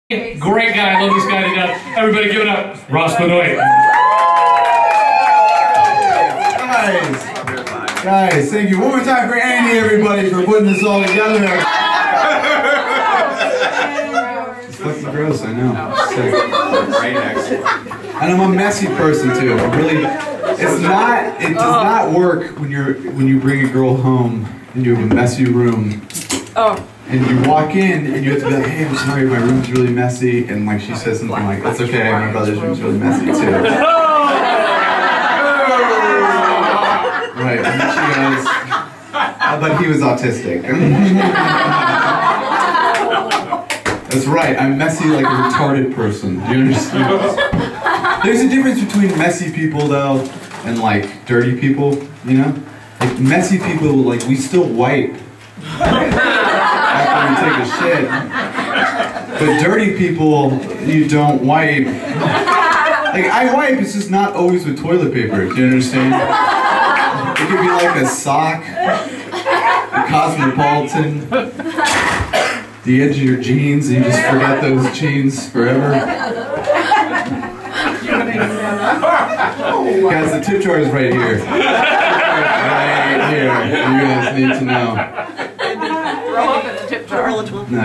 Great guy, I love this guy to death. Everybody give it up. Benoit. Guys, thank you. One more time for Andy, everybody, for putting this all together. It's fucking gross, I know. And I'm a messy person too. It does not work when you bring a girl home and you have a messy room. And you walk in and you have to be like, hey, I'm sorry, my room's really messy. And like she says something like, that's okay, my brother's room's really messy too. Right, and she goes, but he was autistic. That's right, I'm messy like a retarded person. Do you understand? There's a difference between messy people though and like dirty people, you know? Like messy people, like we still wipe after we take a shit. But dirty people, you don't wipe. Like I wipe, it's just not always with toilet paper, do you understand? It could be like a sock, a Cosmopolitan, the edge of your jeans, and you just forget those jeans forever. Guys, the tip jar is right here. Right here. You guys need to know. Throw up in the tip jar. No,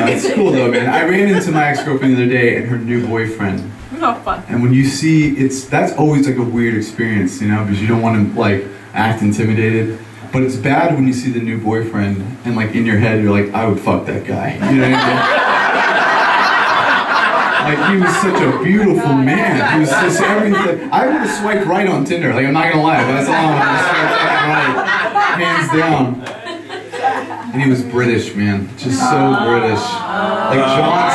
it's cool though, man. I ran into my ex-girlfriend the other day and her new boyfriend. Oh, fun. And when you see, that's always like a weird experience, you know, because you don't want to like act intimidated. But it's bad when you see the new boyfriend and like in your head you're like, I would fuck that guy. You know what I mean? Like he was such a beautiful man. He was just everything. I would have swiped right on Tinder. Like I'm not gonna lie, but that's all I'm gonna swipe right, hands down. And he was British, man, just so British. Like John.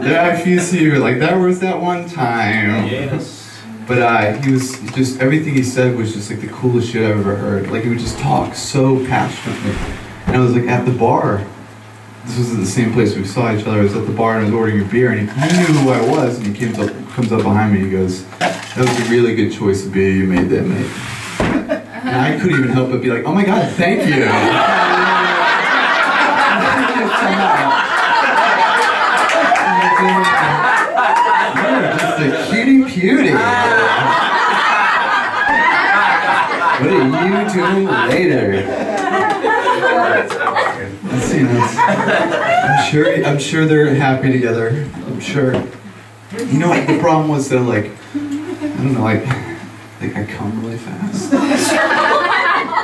Yeah, if you see her, like that was that one time. Yes. But he was just, everything he said was just like the coolest shit I've ever heard. Like he would just talk so passionately. And I was like at the bar. This was in the same place we saw each other. I was at the bar and I was ordering a beer and he knew who I was and he comes up behind me and he goes, that was a really good choice of beer you made there, mate. And I couldn't even help but be like, oh my god, thank you. You're just a cutie cutie. What are you doing later? I'm sure they're happy together. I'm sure. You know what the problem was though, like, I don't know, like I come really fast.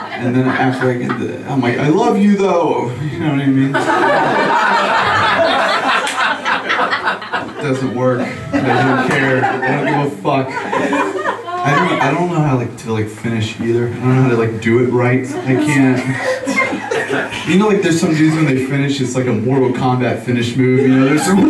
And then after I get I'm like, I love you though. You know what I mean? It doesn't work. I don't care. I don't give a fuck. I don't know how to finish either. I don't know how to like do it right. I can't. You know, like there's some dudes when they finish, it's like a Mortal Kombat finish move. You know, there's some.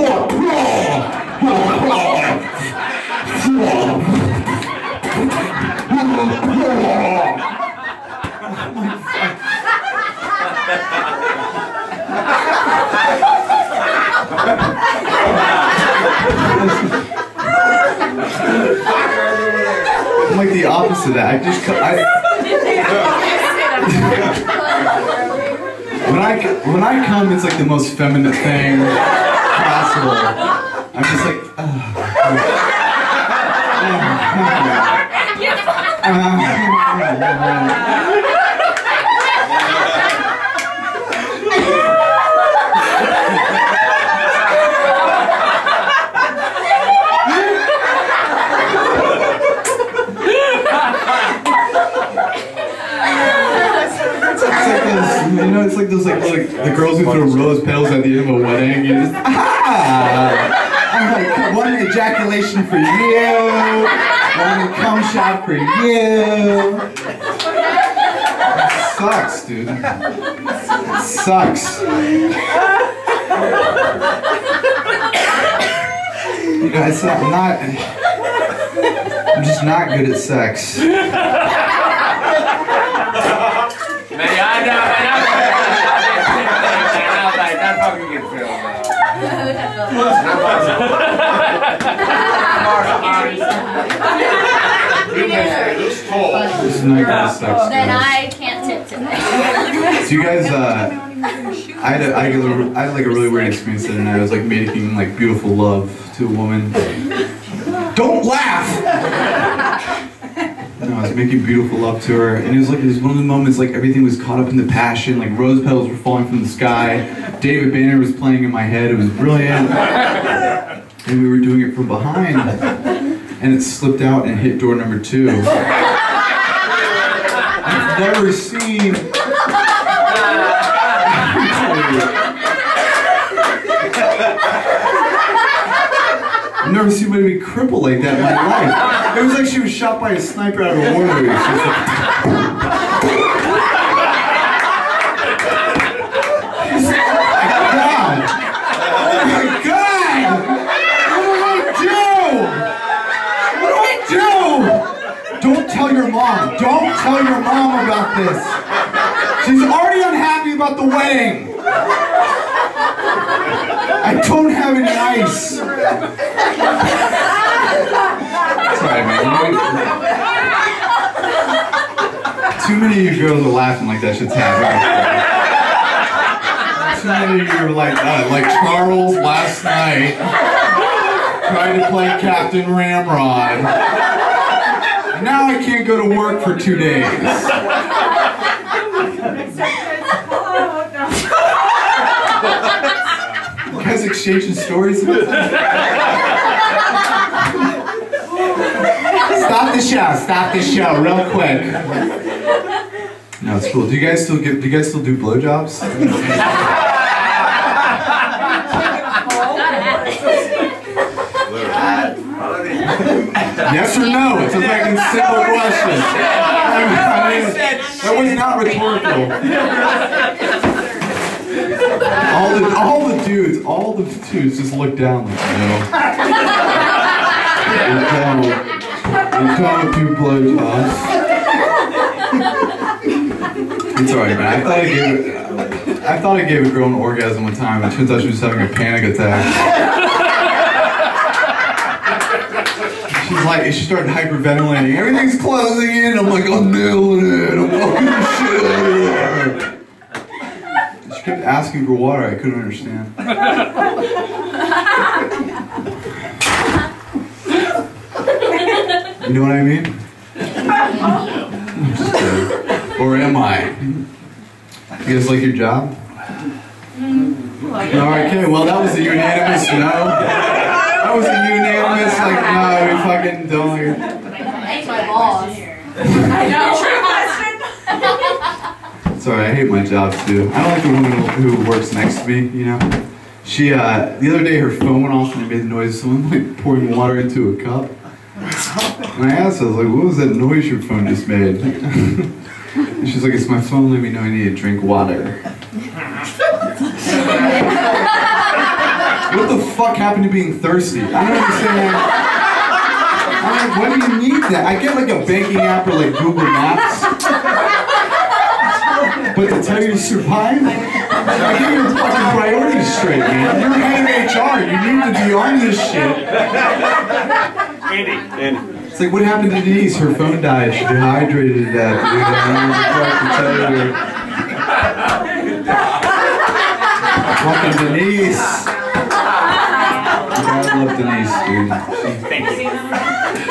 I'm like the opposite of that. When I come, it's like the most feminine thing possible. I'm just like, it's like those the girls who throw rose petals at the end of a wedding. You just I'm like, one ejaculation for you, one cum shot for you. It sucks, dude. It sucks. You guys, I'm just not good at sex. Then I can't tip today. So you guys, I had like a really weird experience the other night. I was like making like beautiful love to a woman. Don't laugh! No, I was making beautiful love to her, and it was one of the moments like everything was caught up in the passion, like rose petals were falling from the sky, David Banner was playing in my head, it was brilliant, and we were doing it from behind, and it slipped out and hit door number 2. I've never seen... I've never seen anybody be crippled like that in my life. It was like she was shot by a sniper out of a war movie. She was like, oh my God! What do I do? Don't tell your mom. Don't tell your mom about this. She's already unhappy about the wedding. I don't have any ice. Sorry, man. Too many of you girls are laughing like that shit's happening. Too many of you are like Charles last night tried to play Captain Ramrod. Now I can't go to work for 2 days. You guys exchanging stories about that? Stop the show, real quick. No, it's cool. Do you guys still do blowjobs? Yes or no? It's a fucking simple question. That was not rhetorical. All the dudes just look down like, I'm trying to do blowjobs. It's alright, man. I thought I gave a girl an orgasm one time, and it turns out she was having a panic attack. She started hyperventilating. Everything's closing in. I'm like, I'm nailing it. I'm fucking the shit out of her. She kept asking for water. I couldn't understand. You know what I mean? Or am I? You guys like your job? Okay, well that was a unanimous no. That was a unanimous like no, we fucking don't. That's my boss. I know. Sorry, I hate my job too. I don't like the woman who works next to me, you know? She, the other day her phone went off and it made the noise of someone like pouring water into a cup. And I asked her, I was like, what was that noise your phone just made? And she's like, it's my phone letting me know I need to drink water. What the fuck happened to being thirsty? I don't understand. I'm like, why do you need that? I get like a banking app or like Google Maps. But to tell you to survive? I get your fucking priorities straight, man. You're head of HR. You need to be on this shit. Andy. It's like, what happened to Denise? Her phone died. She dehydrated to death. Dude. I don't know what to tell you. Fucking Denise. I love Denise, dude.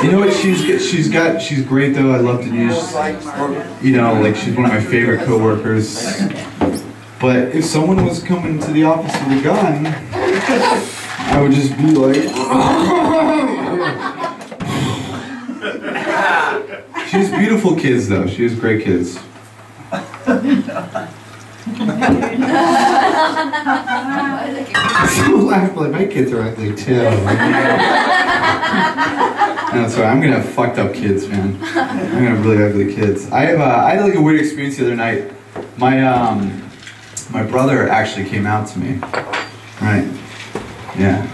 You know what? She's great though. I love Denise. You know, like she's one of my favorite coworkers. But if someone was coming to the office with a gun, I would just be like. She has beautiful kids though. She has great kids. People laugh like my kids are ugly too. No, sorry, I'm gonna have fucked up kids, man. I'm gonna have really ugly kids. I had like a weird experience the other night. My brother actually came out to me. Right? Yeah.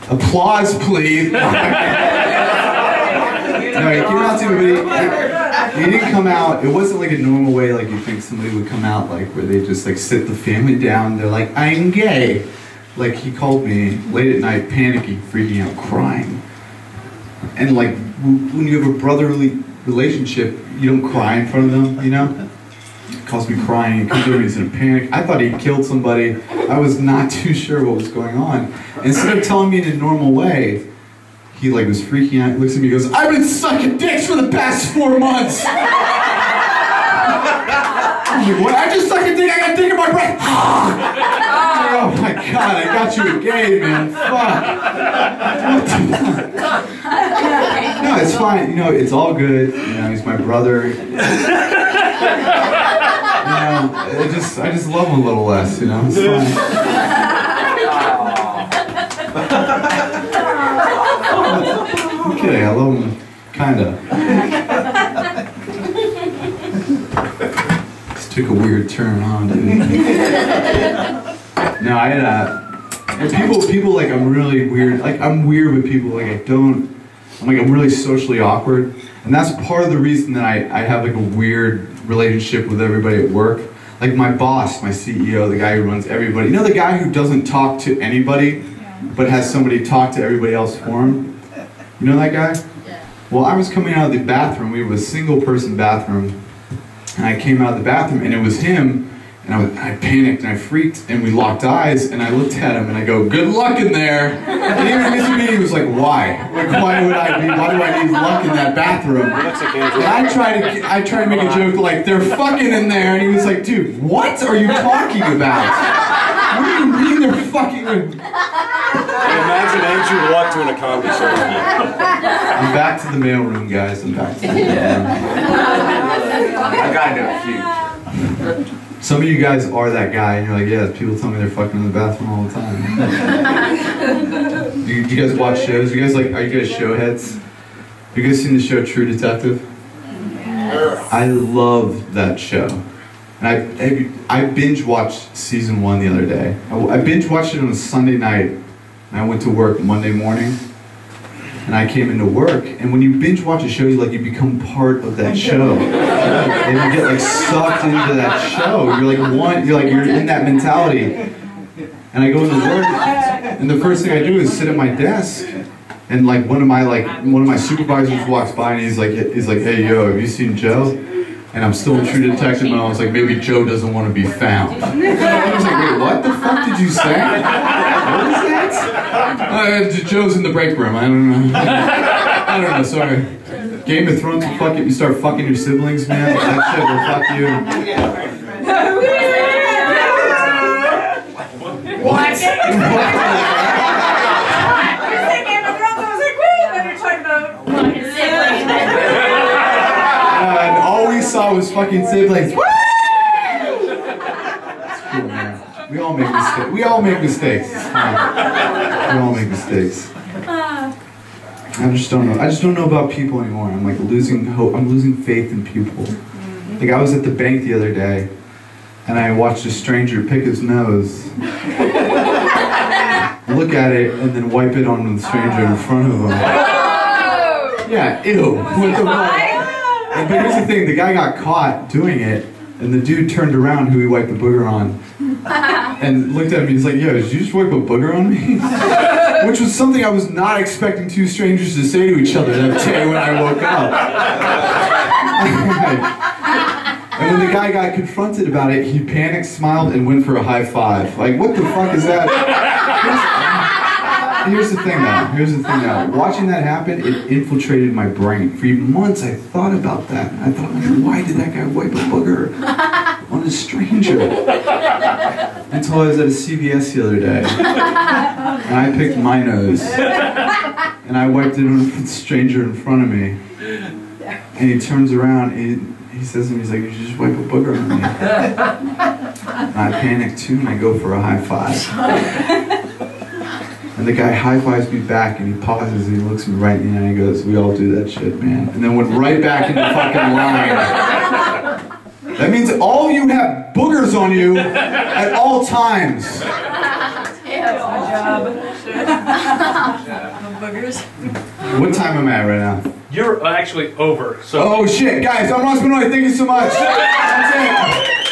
Applause, please. No, he came out to me, but he didn't come out. It wasn't like a normal way like you think somebody would come out, like where they just like sit the family down. They're like, I'm gay. Like he called me late at night, panicking, freaking out, crying. And like when you have a brotherly relationship, you don't cry in front of them, you know? He caused me crying. He comes over, he's in a panic. I thought he killed somebody. I was not too sure what was going on. Instead of telling me in a normal way, he like was freaking out. He looks at me and goes, "I've been sucking dicks for the past 4 months." I'm like, "What? I just suck a dick, I got dick in my breath." Oh my God, I got you again, man. Fuck. No, it's fine. You know, it's all good. You know, he's my brother. You know, I just love him a little less. You know, it's fine. I'm kidding. I love him, kinda. This took a weird turn on, dude. No, I had and people like I'm really weird. Like I'm weird with people. Like I'm really socially awkward, and that's part of the reason that I have like a weird relationship with everybody at work. Like my boss, my CEO, the guy who runs everybody. You know the guy who doesn't talk to anybody, but has somebody talk to everybody else for him? You know that guy? Yeah. Well, I was coming out of the bathroom. We have a single person bathroom, and I came out of the bathroom, and it was him. And I panicked and I freaked and we locked eyes and I looked at him and I go, "Good luck in there." And even his meeting was like, "Why? Like, why do I need luck in that bathroom?" And I tried to make a joke like, "They're fucking in there." And he was like, "Dude, what are you talking about? What do you mean they're fucking in?" Imagine Andrew walked to a comedy show. I'm back to the mailroom, guys. I'm back to the mailroom. I gotta know huge. Some of you guys are that guy, and you're like, "Yeah, people tell me they're fucking in the bathroom all the time." Do you guys watch shows? Are you guys show heads? Have you guys seen the show True Detective? Yes. I love that show. And I binge watched season 1 the other day. I binge watched it on a Sunday night, and I went to work Monday morning. And I came into work, and when you binge watch a show, you become part of that show, and you get like sucked into that show. You're in that mentality. And I go into work, and the first thing I do is sit at my desk, and like one of my supervisors walks by, and he's like, "Hey, yo, have you seen Joe?" And I'm still in True Detective, and I was like, "Maybe Joe doesn't want to be found." I was like, "Wait, what the fuck did you say? What was that?" Joe's in the break room. I don't know. Sorry. Game of Thrones will fuck you. You start fucking your siblings, man. That shit will fuck you. What? You said Game of Thrones, I was like, woo! Then you're talking about fucking siblings. And all we saw was fucking siblings. Woo! It's cool, man. We all make mistakes. We all make mistakes. It's fine. We all make mistakes. I just don't know. I just don't know about people anymore. I'm like losing hope. I'm losing faith in people. Like I was at the bank the other day, and I watched a stranger pick his nose, look at it, and then wipe it on the stranger in front of him. Yeah, ew. What the fuck? But here's the thing: the guy got caught doing it, and the dude turned around who he wiped the booger on, and looked at me. He's like, "Yo, did you just wipe a booger on me?" Which was something I was not expecting two strangers to say to each other that day when I woke up. And when the guy got confronted about it, he panicked, smiled, and went for a high five. Like, what the fuck is that? Here's the thing though. Watching that happen, it infiltrated my brain. For months I thought about that. I thought, why did that guy wipe a booger on a stranger? Until I was at a CVS the other day. And I picked my nose. And I wiped it on the stranger in front of me. And he turns around and he says to me, he's like, "You should just wipe a booger on me." And I panic too, and I go for a high five. And the guy high-fives me back, and he pauses, and he looks me right in the eye, and he goes, "We all do that shit, man." And then went right back in the fucking line. That means all of you have boogers on you at all times. Boogers. What time am I at right now? You're actually over. So. Oh shit, guys, I'm Benoit. Thank you so much. That's it.